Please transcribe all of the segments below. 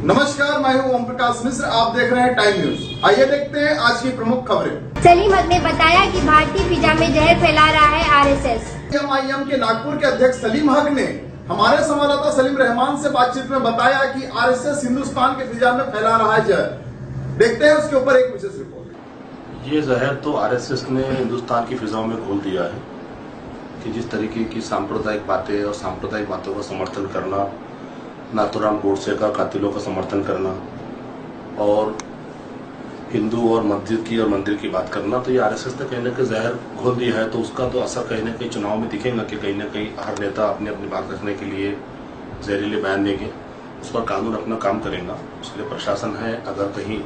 नमस्कार, मैं हूं ओम प्रकाश मिश्र। आप देख रहे हैं टाइम न्यूज। आइए देखते हैं आज की प्रमुख खबरें। सलीम हक ने बताया कि भारतीय फिजा में जहर फैला रहा है आरएसएस। एमआईएम के नागपुर के अध्यक्ष सलीम हक ने हमारे संवाददाता सलीम रहमान से बातचीत में बताया कि आरएसएस हिंदुस्तान के फिजा में फैला रहा है जहर। देखते हैं उसके ऊपर एक विशेष रिपोर्ट। ये जहर तो आरएसएस ने हिंदुस्तान की फिजाओं में घोल दिया है कि जिस तरीके की सांप्रदायिक बातें और सांप्रदायिक बातों का समर्थन करना, नाथुराम गोडसे का कातिलों का समर्थन करना और हिंदू और मस्जिद की और मंदिर की बात करना, तो ये आरएसएस ने कहीं ना कहीं जहर घोल दिया है। तो उसका तो असर कहीं ना कहीं चुनाव में दिखेगा कि कहीं ना कहीं हर नेता अपनी अपनी बात रखने के लिए जहरीले बयान देंगे, उस पर कानून अपना काम करेगा। उसके लिए प्रशासन है, अगर कहीं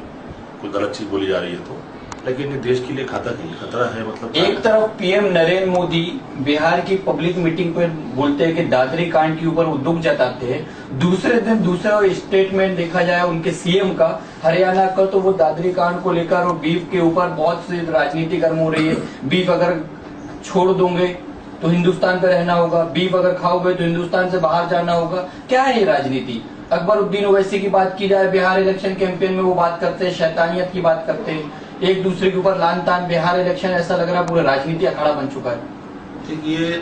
कोई गलत चीज बोली जा रही है तो, लेकिन ये देश के लिए खतरा है। मतलब एक तरफ पीएम नरेंद्र मोदी बिहार की पब्लिक मीटिंग पर बोलते हैं कि दादरी कांड के ऊपर वो दुख जताते हैं, दूसरे दिन दूसरा स्टेटमेंट देखा जाए उनके सीएम का हरियाणा का, तो वो दादरी कांड को लेकर और बीफ के ऊपर बहुत सी राजनीति गर्म हो रही है। बीफ अगर छोड़ दोगे तो हिंदुस्तान पे रहना होगा, बीफ अगर खाओगे तो हिंदुस्तान से बाहर जाना होगा। क्या है ये राजनीति? अकबरुद्दीन ओवैसी की बात की जाए, बिहार इलेक्शन कैंपेन में वो बात करते हैं, शैतानियत की बात करते हैं, एक दूसरे के ऊपर लान तान। बिहार इलेक्शन ऐसा लग रहा है पूरा राजनीति अखाड़ा बन चुका है। ठीक, ये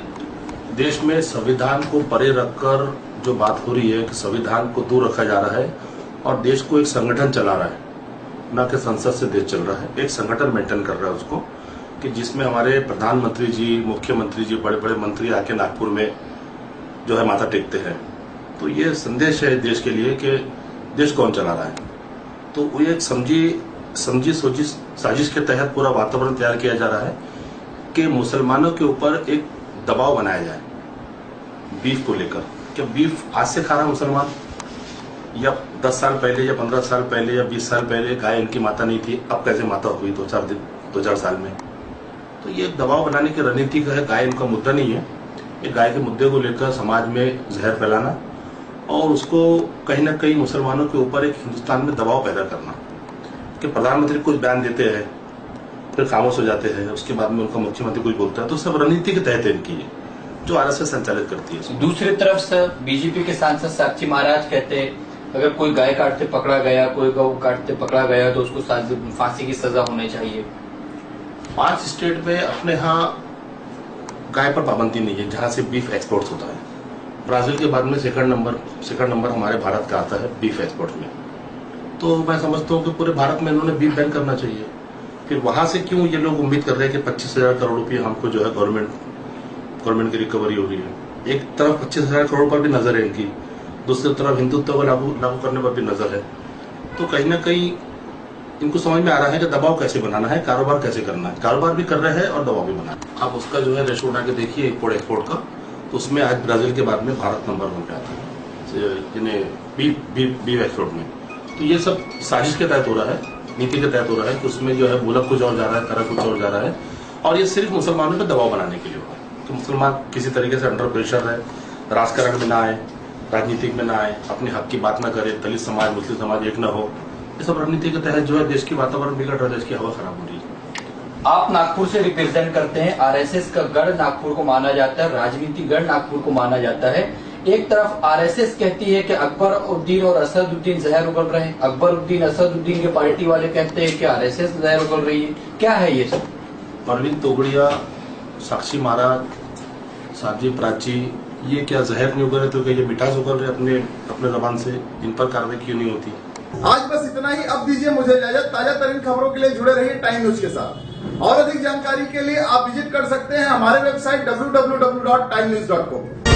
देश में संविधान को परे रखकर जो बात हो रही है कि संविधान को दूर रखा जा रहा है और देश को एक संगठन चला रहा है, न कि संसद से देश चल रहा है। एक संगठन मेंटेन कर रहा है उसको, कि जिसमें हमारे प्रधानमंत्री जी, मुख्यमंत्री जी, बड़े बड़े मंत्री आके नागपुर में जो है माथा टेकते हैं। तो ये संदेश है देश के लिए कि देश कौन चला रहा है। तो वो एक समझी सोची साजिश के तहत पूरा वातावरण तैयार किया जा रहा है कि मुसलमानों के ऊपर एक दबाव बनाया जाए बीफ को लेकर। क्या बीफ आज से खा रहा मुसलमान, या 10 साल पहले या 15 साल पहले या 20 साल पहले गाय इनकी माता नहीं थी, अब कैसे माता हुई 2-4 साल में? तो ये दबाव बनाने की रणनीति का है। गाय इनका मुद्दा नहीं है। ये गाय के मुद्दे को लेकर समाज में जहर फैलाना और उसको कहीं ना कहीं मुसलमानों के ऊपर एक हिंदुस्तान में दबाव पैदा करना कि प्रधानमंत्री कुछ बयान देते हैं फिर खामोश हो जाते हैं, उसके बाद में उनका मुख्यमंत्री कुछ बोलता है। तो सब रणनीति के तहत इनकी है जो आरएसएस संचालित करती है। दूसरी तरफ से बीजेपी के सांसद साक्षी महाराज कहते हैं अगर कोई गाय काटते पकड़ा गया, कोई गौ काटते पकड़ा गया तो उसको फांसी की सजा होनी चाहिए। 5 स्टेट में अपने यहाँ गाय पर पाबंदी नहीं है जहां से बीफ एक्सपोर्ट होता है। ब्राजील के बाद में सेकंड नंबर हमारे भारत का आता है बीफ एक्सपोर्ट में। तो मैं समझता हूँ कि पूरे भारत में इन्होंने बीफ बैन करना चाहिए। फिर वहां से क्यों ये लोग उम्मीद कर रहे हैं कि 25,000 करोड़ रुपये हमको जो है गवर्नमेंट की रिकवरी हो रही है। एक तरफ 25,000 करोड़ पर भी नजर है इनकी, दूसरी तरफ हिंदुत्व को लागू करने पर भी नजर है। तो कहीं ना कहीं इनको समझ में आ रहा है कि दबाव कैसे बनाना है, कारोबार कैसे करना है। कारोबार भी कर रहे हैं और दबाव भी बना है। आप उसका जो है रेशो उठा के देखिए इम्पोर्ट एक्सपोर्ट का, तो उसमें आज ब्राजील के बाद में भारत नंबर 1 पे आता है बीफ एक्सपोर्ट में। तो ये सब साजिश के तहत हो रहा है, नीति के तहत हो रहा है कि उसमें जो है मुल्क कुछ और जा रहा है, तरह कुछ और जा रहा है, और ये सिर्फ मुसलमानों पर दबाव बनाने के लिए हो रहा है कि मुसलमान किसी तरीके से अंडर प्रेशर है, राजकारण में ना आए, राजनीतिक में ना आए, अपने हक की बात ना करे, दलित समाज मुस्लिम समाज एक ना हो। ये सब रणनीति के तहत जो है देश की वातावरण बिगड़ रहा है, देश की हवा खराब हो रही है। आप नागपुर से रिप्रेजेंट करते हैं, आरएसएस का गढ़ नागपुर को माना जाता है, राजनीति गढ़ नागपुर को माना जाता है। एक तरफ आरएसएस कहती है कि अकबरुद्दीन और असदुद्दीन जहर उगल रहे हैं, अकबरुद्दीन असदुद्दीन के पार्टी वाले कहते हैं कि आरएसएस जहर उगल रही है। क्या है ये सब? परवीन तोगड़िया, साक्षी महाराज, साध्वी प्राची, ये क्या जहर नहीं उगल रहे तो क्या ये मिठास उगल रहे अपने जबान से? इन पर कार्रवाई क्यों नहीं होती? आज बस इतना ही। अब दीजिए मुझे इजाजत। ताजा तरीन खबरों के लिए जुड़े रहिए टाइम न्यूज के साथ। और अधिक जानकारी के लिए आप विजिट कर सकते हैं हमारे वेबसाइट www.timenews.com।